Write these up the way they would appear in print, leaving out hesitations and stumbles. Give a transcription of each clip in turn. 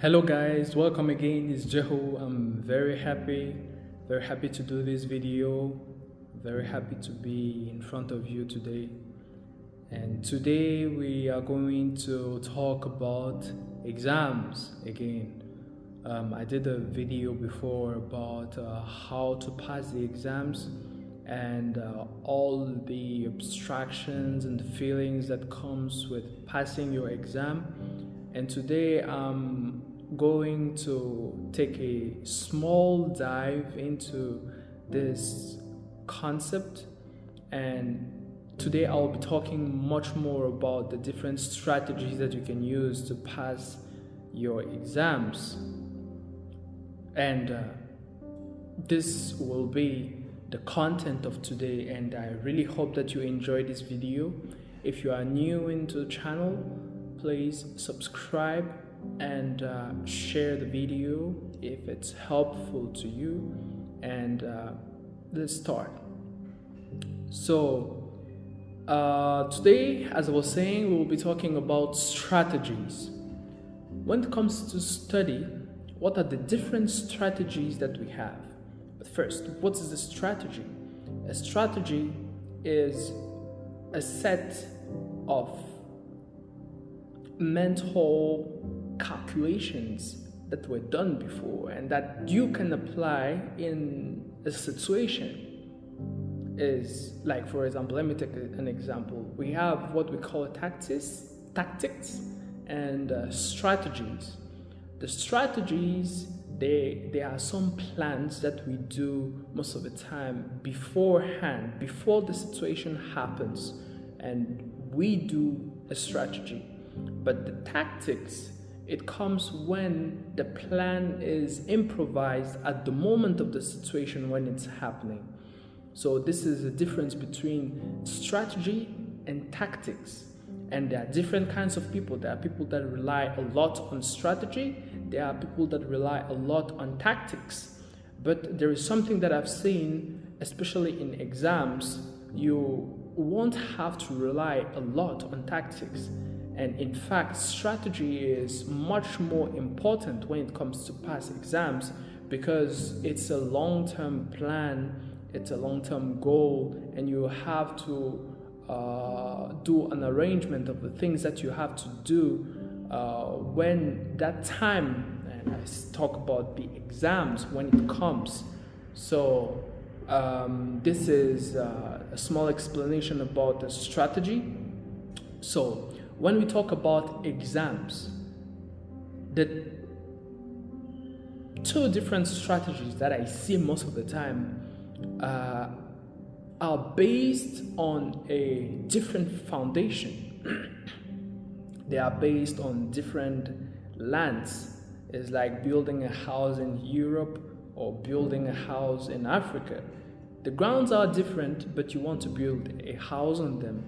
Hello guys, welcome again. It's Jeho. I'm very happy to do this video. Very happy to be in front of you today. And today we are going to talk about exams again. I did a video before about how to pass the exams and all the abstractions and the feelings that comes with passing your exam. And today I'm going to take a small dive into this concept, and today I'll be talking much more about the different strategies that you can use to pass your exams. And this will be the content of today, and I really hope that you enjoy this video. If you are new into the channel, please subscribe and share the video if it's helpful to you. And let's start. So today, as I was saying, we'll be talking about strategies. When it comes to study, what are the different strategies that we have? But first, what is the strategy? A strategy is a set of mental calculations that were done before and that you can apply in a situation. Is like, for example, let me take an example. We have what we call tactics and strategies. The strategies, they are some plans that we do most of the time beforehand, before the situation happens, and we do a strategy. But the tactics, it comes when the plan is improvised at the moment of the situation when it's happening. So this is the difference between strategy and tactics. And there are different kinds of people. There are people that rely a lot on strategy. There are people that rely a lot on tactics. But there is something that I've seen, especially in exams, you won't have to rely a lot on tactics. And in fact, strategy is much more important when it comes to pass exams, because it's a long-term plan, it's a long-term goal, and you have to do an arrangement of the things that you have to do when that time, and I talk about the exams when it comes. So this is a small explanation about the strategy. So when we talk about exams, the two different strategies that I see most of the time are based on a different foundation. They are based on different lands. It's like building a house in Europe or building a house in Africa. The grounds are different, but you want to build a house on them.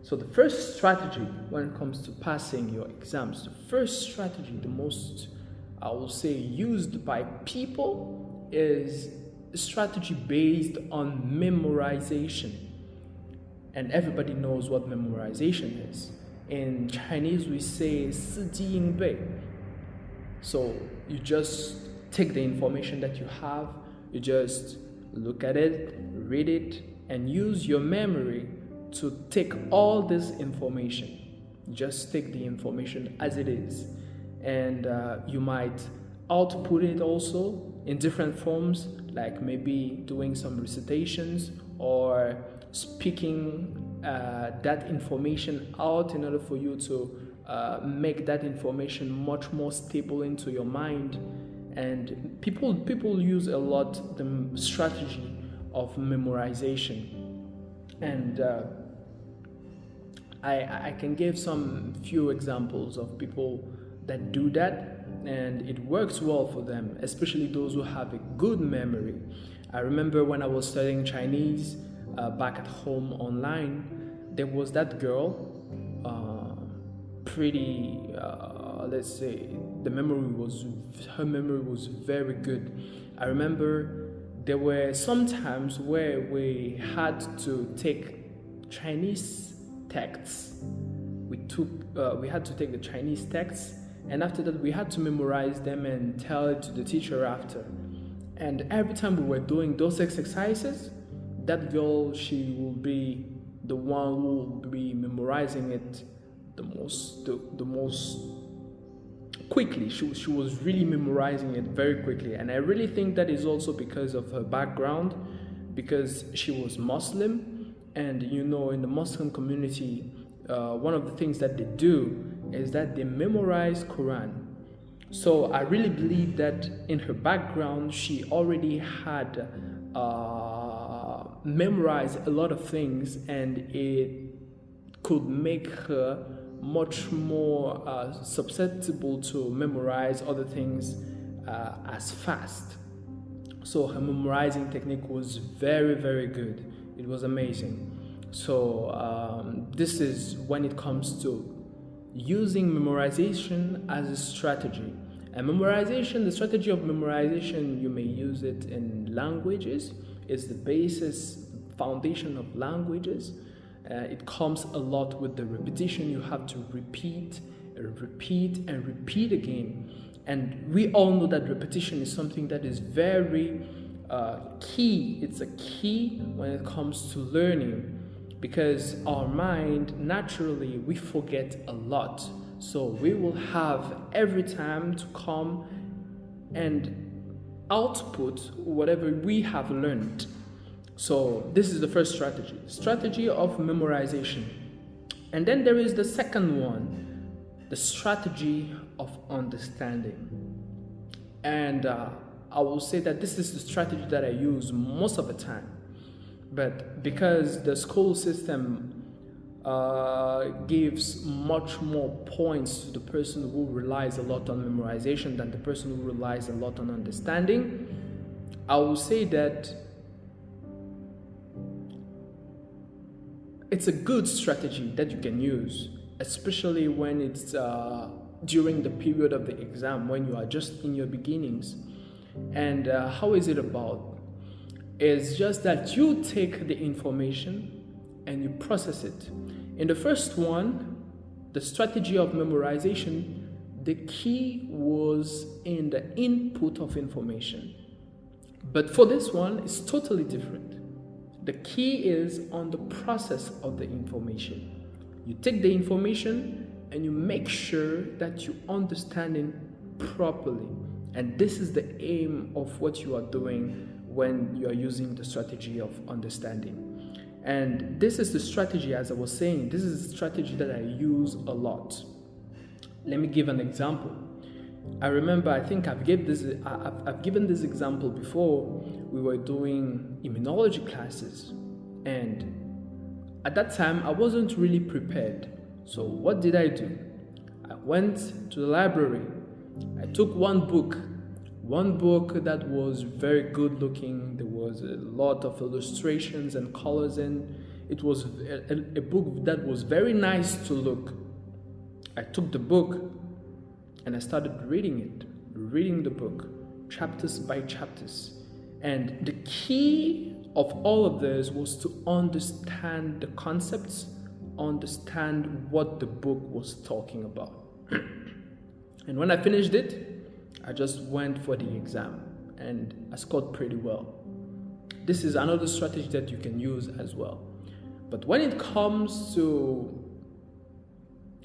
So the first strategy when it comes to passing your exams, the first strategy, the most, I will say, used by people is a strategy based on memorization. And everybody knows what memorization is. In Chinese, we say 四记硬背. So you just take the information that you have, you just look at it, read it, and use your memory to take all this information. Just take the information as it is. And you might output it also in different forms, like maybe doing some recitations or speaking that information out in order for you to make that information much more stable into your mind. And people use a lot the strategy of memorization. And I can give some few examples of people that do that, and it works well for them, especially those who have a good memory. I remember when I was studying Chinese back at home online, there was that girl, let's say, her memory was very good. I remember there were some times where we had to take Chinese texts. We had to take the Chinese texts and after that we had to memorize them and tell it to the teacher after. And every time we were doing those exercises, that girl, she will be the one who will be memorizing it the most quickly. She was really memorizing it very quickly, and I really think that is also because of her background, because she was Muslim, and in the Muslim community, one of the things that they do is that they memorize Quran. So I really believe that in her background, she already had memorized a lot of things, and it could make her much more susceptible to memorize other things as fast. So her memorizing technique was very, very good. It was amazing. So this is when it comes to using memorization as a strategy. And memorization, the strategy of memorization, you may use it in languages. It's the basis, foundation of languages. It comes a lot with the repetition. You have to repeat, repeat, and repeat again. And we all know that repetition is something that is very key. It's a key when it comes to learning, because our mind, naturally, we forget a lot. So we will have every time to come and output whatever we have learned. So this is the first strategy of memorization. And then there is the second one, the strategy of understanding. And I will say that this is the strategy that I use most of the time. But because the school system gives much more points to the person who relies a lot on memorization than the person who relies a lot on understanding, I will say that it's a good strategy that you can use, especially when it's during the period of the exam, when you are just in your beginnings. And how is it about? It's just that you take the information and you process it. In the first one, the strategy of memorization, the key was in the input of information. But for this one, it's totally different. The key is on the process of the information. You take the information and you make sure that you understand it properly. And this is the aim of what you are doing when you are using the strategy of understanding. And this is the strategy, as I was saying, this is the strategy that I use a lot. Let me give an example. I remember, I think I've given this example before. We were doing immunology classes, and at that time I wasn't really prepared. So what did I do? I went to the library. I took one book that was very good looking. There was a lot of illustrations and colors in. It was a book that was very nice to look. I took the book and I started reading the book, chapters by chapters. And the key of all of this was to understand the concepts, understand what the book was talking about. And when I finished it, I just went for the exam and I scored pretty well. This is another strategy that you can use as well. But when it comes to,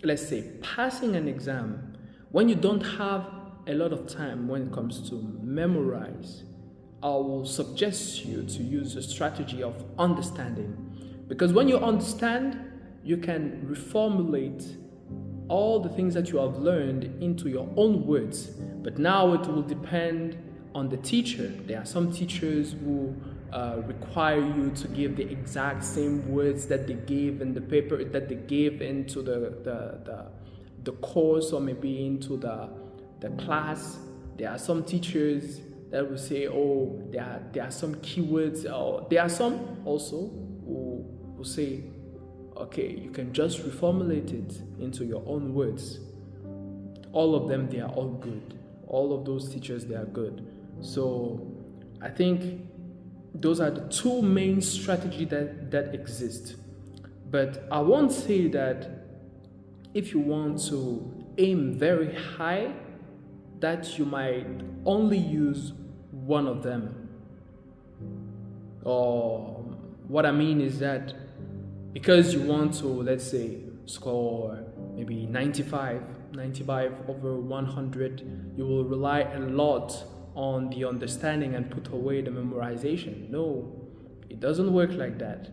let's say, passing an exam, when you don't have a lot of time when it comes to memorize, I will suggest you to use the strategy of understanding. Because when you understand, you can reformulate all the things that you have learned into your own words. But now it will depend on the teacher. There are some teachers who require you to give the exact same words that they gave in the paper, that they gave into the course, or maybe into the class. There are some teachers that will say, oh, there are some keywords, or there are some also who will say, okay, you can just reformulate it into your own words. All of them, they are all good. All of those teachers, they are good. So I think those are the two main strategies that exist. But I won't say that if you want to aim very high that you might only use one of them. Or what I mean is that because you want to, let's say, score maybe 95 over 100, you will rely a lot on the understanding and put away the memorization. No, it doesn't work like that.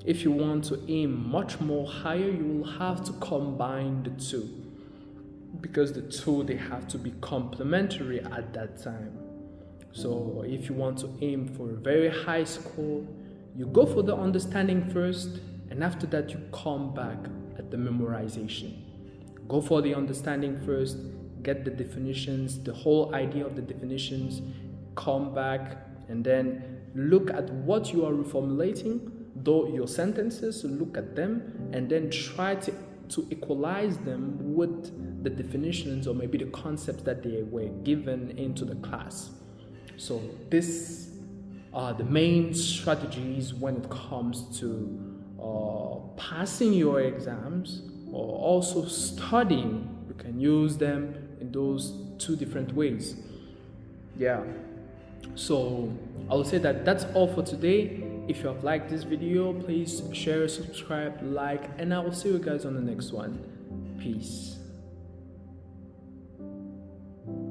If you want to aim much more higher, you will have to combine the two, because the two, they have to be complementary at that time. So if you want to aim for a very high score, you go for the understanding first, and after that you come back at the memorization. Go for the understanding first, get the definitions, the whole idea of the definitions, come back and then look at what you are reformulating, though your sentences, look at them and then try to equalize them with the definitions or maybe the concepts that they were given into the class. So these are the main strategies when it comes to passing your exams or also studying. You can use them in those two different ways. Yeah. So I will say that that's all for today. If you have liked this video, please share, subscribe, like, and I will see you guys on the next one. Peace.